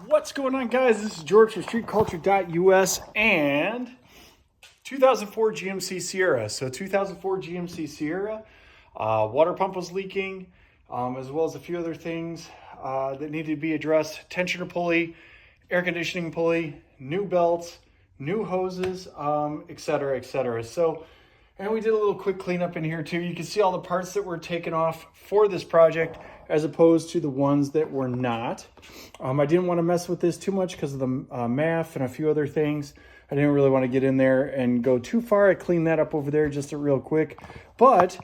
What's going on, guys? This is George from StreetCulture.US and 2004 GMC Sierra. So 2004 GMC Sierra, water pump was leaking, as well as a few other things that needed to be addressed. Tensioner pulley, air conditioning pulley, new belts, new hoses, etc., etc. So, and we did a little quick cleanup in here too. You can see all the parts that were taken off for this project as opposed to the ones that were not. I didn't want to mess with this too much because of the MAF and a few other things. I didn't really want to get in there and go too far. I cleaned that up over there just real quick. But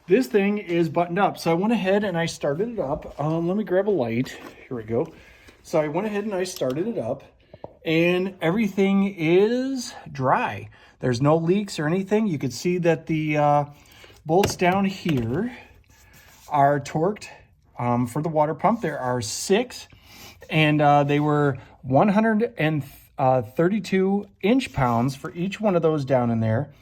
this thing is buttoned up. So I went ahead and I started it up. Let me grab a light. Here we go. So I went ahead and I started it up. And everything is dry. There's no leaks or anything. You can see that the bolts down here are torqued for the water pump. There are 6, and they were 132 inch-pounds for each one of those down in there,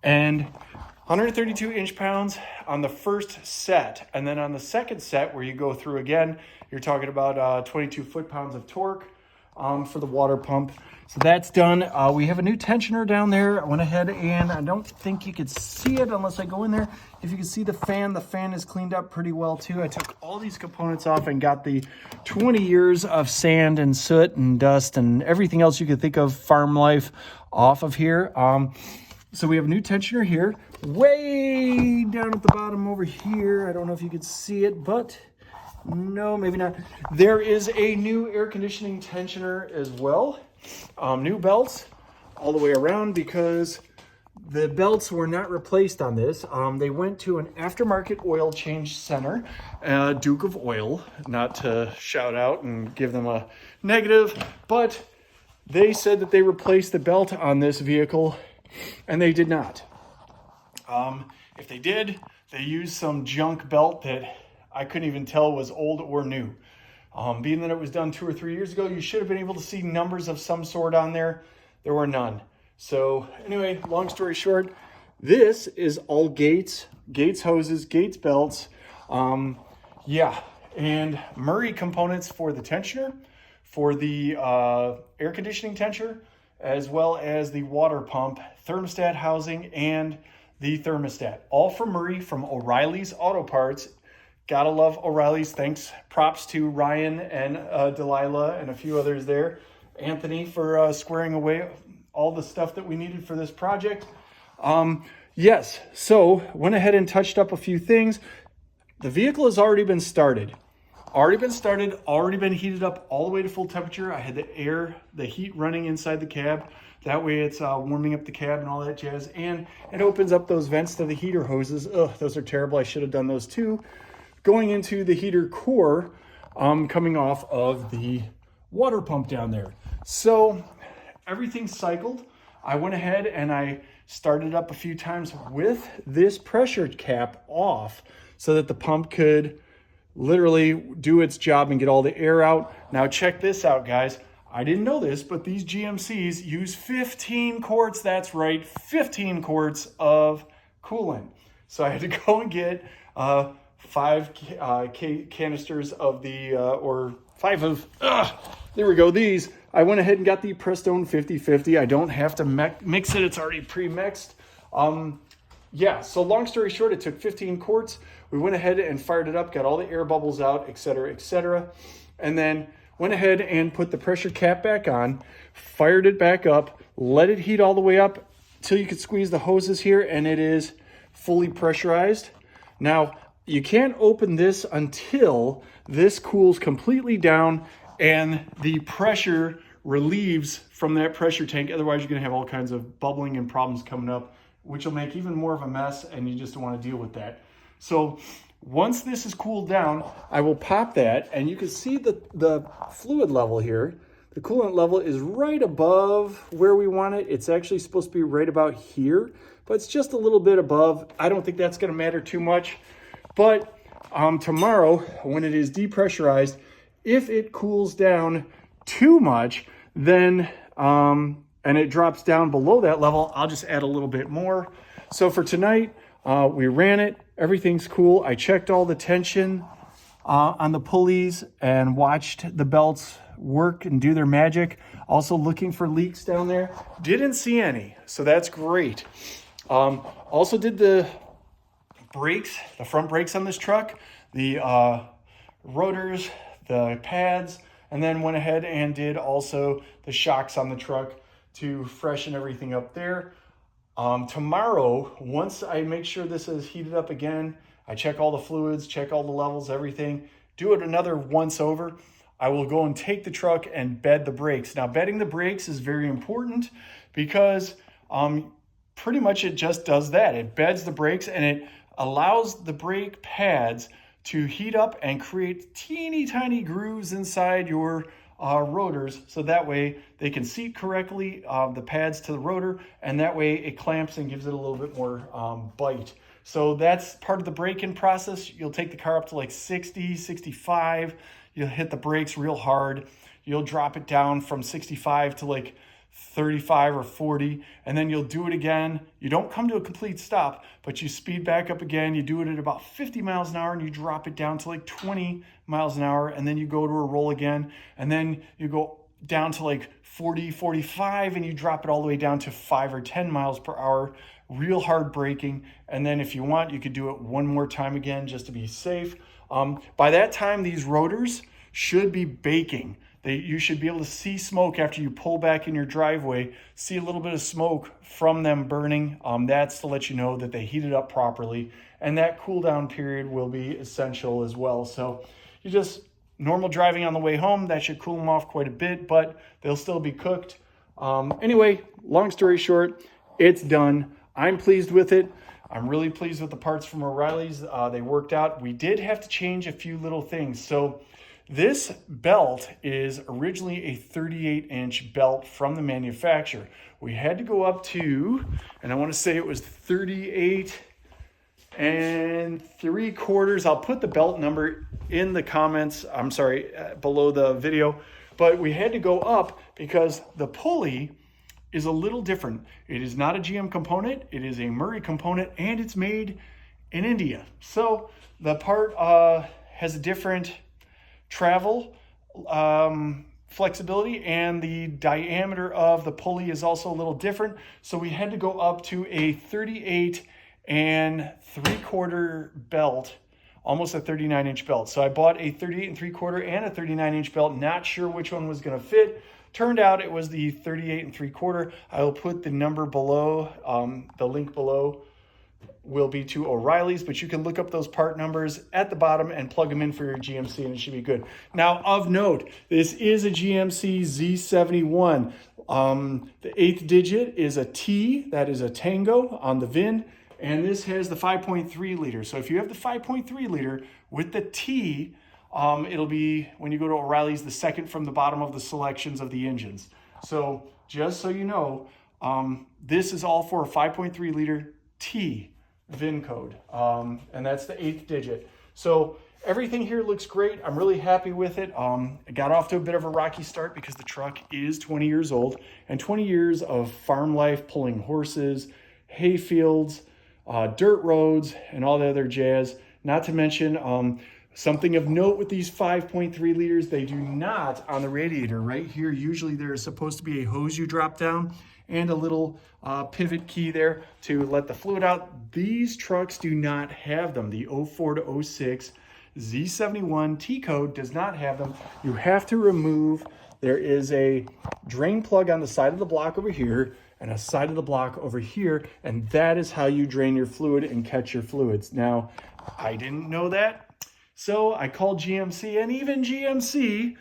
and 132 inch-pounds on the first set. And then on the second set, where you go through again, you're talking about 22 foot-pounds of torque for the water pump. So that's done. We have a new tensioner down there. I went ahead and I don't think you could see it unless I go in there. If you can see the fan is cleaned up pretty well too. I took all these components off and got the 20 years of sand and soot and dust and everything else you could think of farm life off of here. So we have a new tensioner here, way down at the bottom over here. I don't know if you could see it, but no, maybe not. There is a new air conditioning tensioner as well. New belts all the way around because the belts were not replaced on this. They went to an aftermarket oil change center, Duke of Oil, not to shout out and give them a negative, but they said that they replaced the belt on this vehicle, and they did not. If they did, they used some junk belt that I couldn't even tell was old or new. Being that it was done 2 or 3 years ago, you should have been able to see numbers of some sort on there. There were none. So anyway, long story short, this is all Gates hoses, Gates belts. And Murray components for the tensioner, for the air conditioning tensioner, as well as the water pump, thermostat housing, and the thermostat. All from Murray from O'Reilly's Auto Parts. Gotta love O'Reilly's. Thanks. Props to Ryan and Delilah and a few others there. Anthony for squaring away all the stuff that we needed for this project. Yes, so went ahead and touched up a few things. The vehicle has already been started. Already been heated up all the way to full temperature. I had the heat running inside the cab. That way it's warming up the cab and all that jazz. And it opens up those vents to the heater hoses. Ugh, those are terrible. I should have done those too. Going into the heater core, coming off of the water pump down there. So everything's cycled. I went ahead and I started up a few times with this pressure cap off so that the pump could literally do its job and get all the air out. Now check this out, guys. I didn't know this, but these GMCs use 15 quarts. That's right, 15 quarts of coolant. So I had to go and get 5 canisters of the, or 5 of, there we go, these. I went ahead and got the Prestone 50/50. I don't have to mix it. It's already pre-mixed. Yeah, so long story short, it took 15 quarts. We went ahead and fired it up, got all the air bubbles out, etc., etc. And then went ahead and put the pressure cap back on, fired it back up, let it heat all the way up till you could squeeze the hoses here, and it is fully pressurized. Now, you can't open this until this cools completely down and the pressure relieves from that pressure tank. Otherwise, you're going to have all kinds of bubbling and problems coming up, which will make even more of a mess, and you just don't want to deal with that. So once this is cooled down, I will pop that, and you can see the fluid level here. The coolant level is right above where we want it. It's actually supposed to be right about here, but it's just a little bit above. I don't think that's going to matter too much. But tomorrow, when it is depressurized, if it cools down too much, then and it drops down below that level, I'll just add a little bit more. So for tonight, we ran it. Everything's cool. I checked all the tension. on the pulleys and watched the belts work and do their magic. Also looking for leaks down there. Didn't see any, so that's great. Also did the brakes, the front brakes on this truck, the rotors, the pads, and then went ahead and did also the shocks on the truck to freshen everything up there. Tomorrow, once I make sure this is heated up again, I check all the fluids, check all the levels, everything, do it another once over, I will go and take the truck and bed the brakes. Now, bedding the brakes is very important because pretty much it just does that. It beds the brakes and it allows the brake pads to heat up and create teeny tiny grooves inside your rotors, so that way they can seat correctly, the pads to the rotor, and that way it clamps and gives it a little bit more bite. So that's part of the braking process. You'll take the car up to like 60, 65. You'll hit the brakes real hard. You'll drop it down from 65 to like 35 or 40, and then you'll do it again. You don't come to a complete stop, but you speed back up again. You do it at about 50 miles an hour and you drop it down to like 20 miles an hour, and then you go to a roll again, and then you go down to like 40, 45, and you drop it all the way down to 5 or 10 miles per hour. Real hard braking, and then if you want, you could do it one more time again just to be safe. By that time, these rotors should be baking. You should be able to see smoke after you pull back in your driveway, see a little bit of smoke from them burning. That's to let you know that they heated up properly, and that cool down period will be essential as well. So you just normal driving on the way home, that should cool them off quite a bit, but they'll still be cooked. Anyway, long story short, it's done. I'm pleased with it. I'm really pleased with the parts from O'Reilly's. They worked out. We did have to change a few little things. So this belt is originally a 38-inch belt from the manufacturer. We had to go up to, and I want to say it was 38 3/4. I'll put the belt number in the comments, below the video. But we had to go up because the pulley is a little different. It is not a GM component, it is a Murray component, and it's made in India. So the part has a different travel flexibility, and the diameter of the pulley is also a little different. So we had to go up to a 38 3/4 belt, almost a 39-inch belt. So I bought a 38 3/4 and a 39-inch belt, not sure which one was gonna fit. Turned out it was the 38 3/4. I will put the number below, the link below will be to O'Reilly's, but you can look up those part numbers at the bottom and plug them in for your GMC and it should be good. Now, of note, this is a GMC Z71. The 8th digit is a T, that is a Tango on the VIN, and this has the 5.3 liter. So if you have the 5.3 liter with the T, it'll be, when you go to O'Reilly's, the second from the bottom of the selections of the engines. So just so you know, this is all for a 5.3 liter T VIN code, and that's the 8th digit. So everything here looks great. I'm really happy with it. I got off to a bit of a rocky start because the truck is 20 years old, and 20 years of farm life, pulling horses, hay fields, dirt roads, and all the other jazz. Not to mention, something of note with these 5.3 liters, they do not, on the radiator right here, usually there's supposed to be a hose you drop down and a little pivot key there to let the fluid out. These trucks do not have them. The 04 to 06 Z71 T code does not have them. You have to remove, there is a drain plug on the side of the block over here and a side of the block over here, and that is how you drain your fluid and catch your fluids. Now, I didn't know that. So I called GMC, and even GMC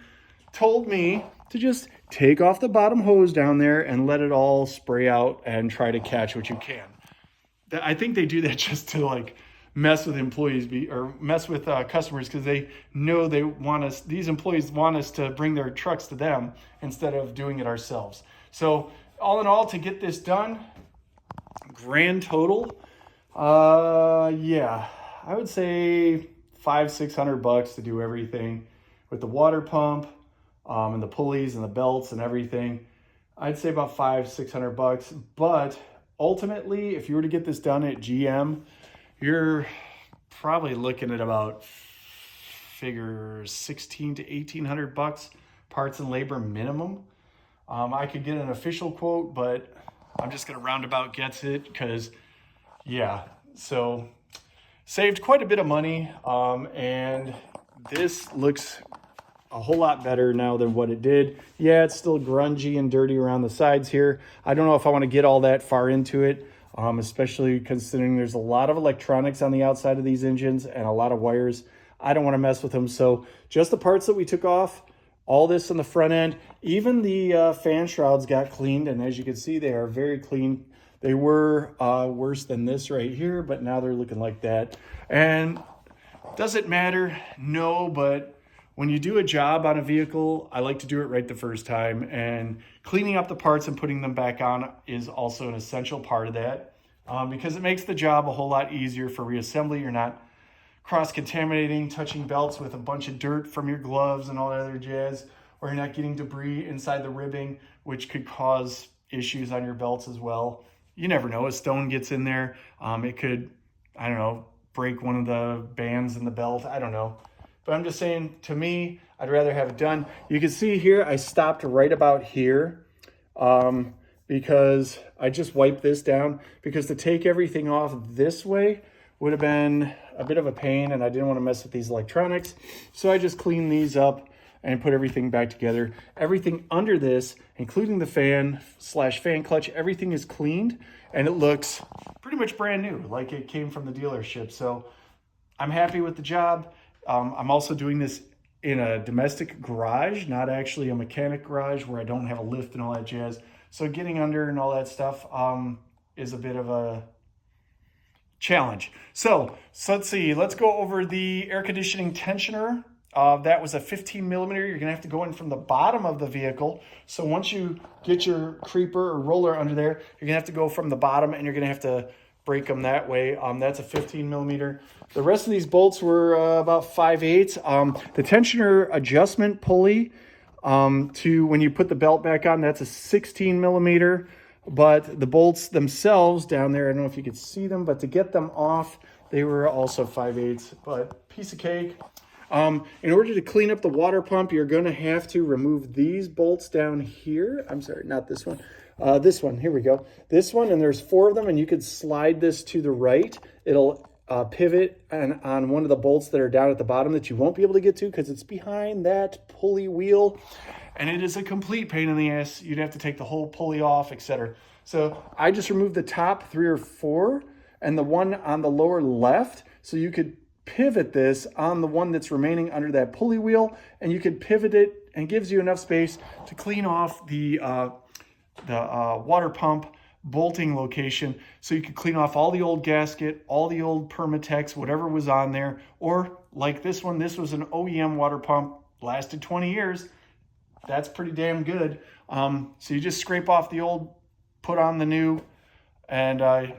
told me to just take off the bottom hose down there and let it all spray out and try to catch what you can. I think they do that just to like mess with employees or mess with customers, because they know they want us, these employees want us to bring their trucks to them instead of doing it ourselves. So all in all, to get this done, grand total, yeah, I would say $500-600 to do everything with the water pump and the pulleys and the belts and everything. I'd say about $500-600, but ultimately, if you were to get this done at GM, you're probably looking at about figure 16 to 1800 bucks, parts and labor minimum. I could get an official quote, but I'm just gonna roundabout gets it because, yeah. So saved quite a bit of money, and this looks a whole lot better now than what it did. Yeah, it's still grungy and dirty around the sides here. I don't know if I want to get all that far into it, especially considering there's a lot of electronics on the outside of these engines and a lot of wires. I don't want to mess with them. So just the parts that we took off, all this on the front end, even the fan shrouds got cleaned. And as you can see, they are very clean. They were worse than this right here, but now they're looking like that. And does it matter? No, but when you do a job on a vehicle, I like to do it right the first time. And cleaning up the parts and putting them back on is also an essential part of that, because it makes the job a whole lot easier for reassembly. You're not cross-contaminating, touching belts with a bunch of dirt from your gloves and all that other jazz, or you're not getting debris inside the ribbing, which could cause issues on your belts as well. You never know, a stone gets in there. It could, I don't know, break one of the bands in the belt. I don't know. But I'm just saying, to me, I'd rather have it done. You can see here, I stopped right about here because I just wiped this down, because to take everything off this way would have been a bit of a pain, and I didn't want to mess with these electronics. So I just cleaned these up and put everything back together. Everything under this, including the fan/fan clutch, everything is cleaned, and it looks pretty much brand new, like it came from the dealership. So I'm happy with the job. I'm also doing this in a domestic garage, not actually a mechanic garage where I don't have a lift and all that jazz. So getting under and all that stuff is a bit of a challenge. So let's see, let's go over the air conditioning tensioner. That was a 15 millimeter. You're gonna have to go in from the bottom of the vehicle. So once you get your creeper or roller under there, you're gonna have to go from the bottom, and you're gonna have to break them that way. That's a 15 millimeter. The rest of these bolts were about 5/8. The tensioner adjustment pulley to when you put the belt back on, that's a 16 millimeter. But the bolts themselves down there, I don't know if you could see them, but to get them off, they were also 5/8, but piece of cake. In order to clean up the water pump, you're going to have to remove these bolts down here. I'm sorry, not this one. This one, here we go. This one, and there's 4 of them, and you could slide this to the right. It'll pivot on one of the bolts that are down at the bottom that you won't be able to get to because it's behind that pulley wheel. And it is a complete pain in the ass. You'd have to take the whole pulley off, etc. So I just removed the top 3 or 4 and the one on the lower left, so you could pivot this on the one that's remaining under that pulley wheel, and you can pivot it, and gives you enough space to clean off the water pump bolting location, so you could clean off all the old gasket, all the old Permatex, whatever was on there. Or like this one, this was an OEM water pump, lasted 20 years. That's pretty damn good. So you just scrape off the old, put on the new, and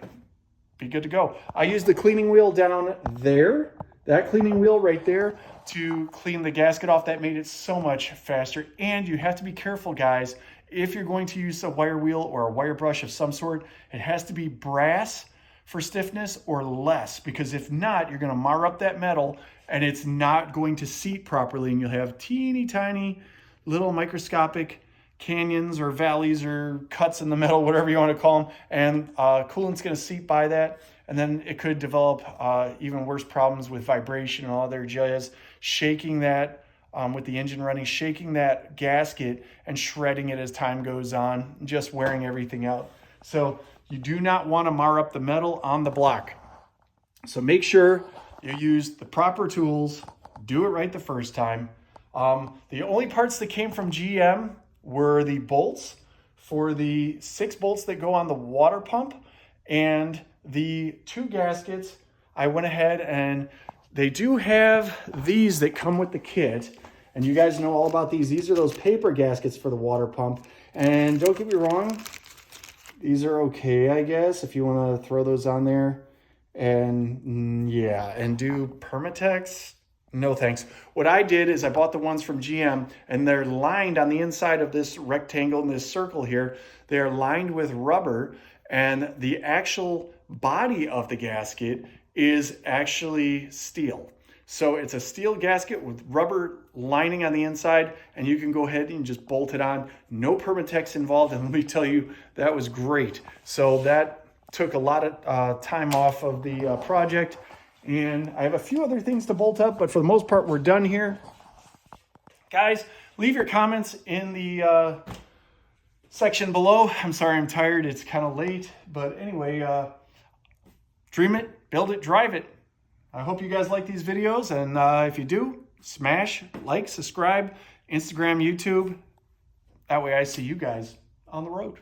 be good to go. I used the cleaning wheel down there, that cleaning wheel right there, to clean the gasket off. That made it so much faster. And you have to be careful, guys. If you're going to use a wire wheel or a wire brush of some sort, it has to be brass for stiffness or less, because if not, you're going to mar up that metal and it's not going to seat properly, and you'll have teeny tiny little microscopic canyons or valleys or cuts in the metal, whatever you want to call them, and coolant's going to seep by that, and then it could develop even worse problems with vibration and all their jazz, shaking that with the engine running, shaking that gasket and shredding it as time goes on, just wearing everything out. So you do not want to mar up the metal on the block. So make sure you use the proper tools, do it right the first time. The only parts that came from GM were the bolts for the 6 bolts that go on the water pump, and the 2 gaskets. I went ahead, and they do have these that come with the kit, and you guys know all about these. These are those paper gaskets for the water pump, and don't get me wrong, these are okay, I guess, if you want to throw those on there. And yeah, and do Permatex. No thanks. What I did is I bought the ones from GM, and they're lined on the inside of this rectangle in this circle here. They're lined with rubber, and the actual body of the gasket is actually steel. So it's a steel gasket with rubber lining on the inside, and you can go ahead and just bolt it on. No Permatex involved, and let me tell you, that was great. So that took a lot of time off of the project, and I have a few other things to bolt up, but for the most part, we're done here. Guys, leave your comments in the section below. I'm sorry I'm tired, it's kind of late, but anyway, dream it, build it, drive it. I hope you guys like these videos, and if you do, smash, like, subscribe, Instagram, YouTube. That way I see you guys on the road.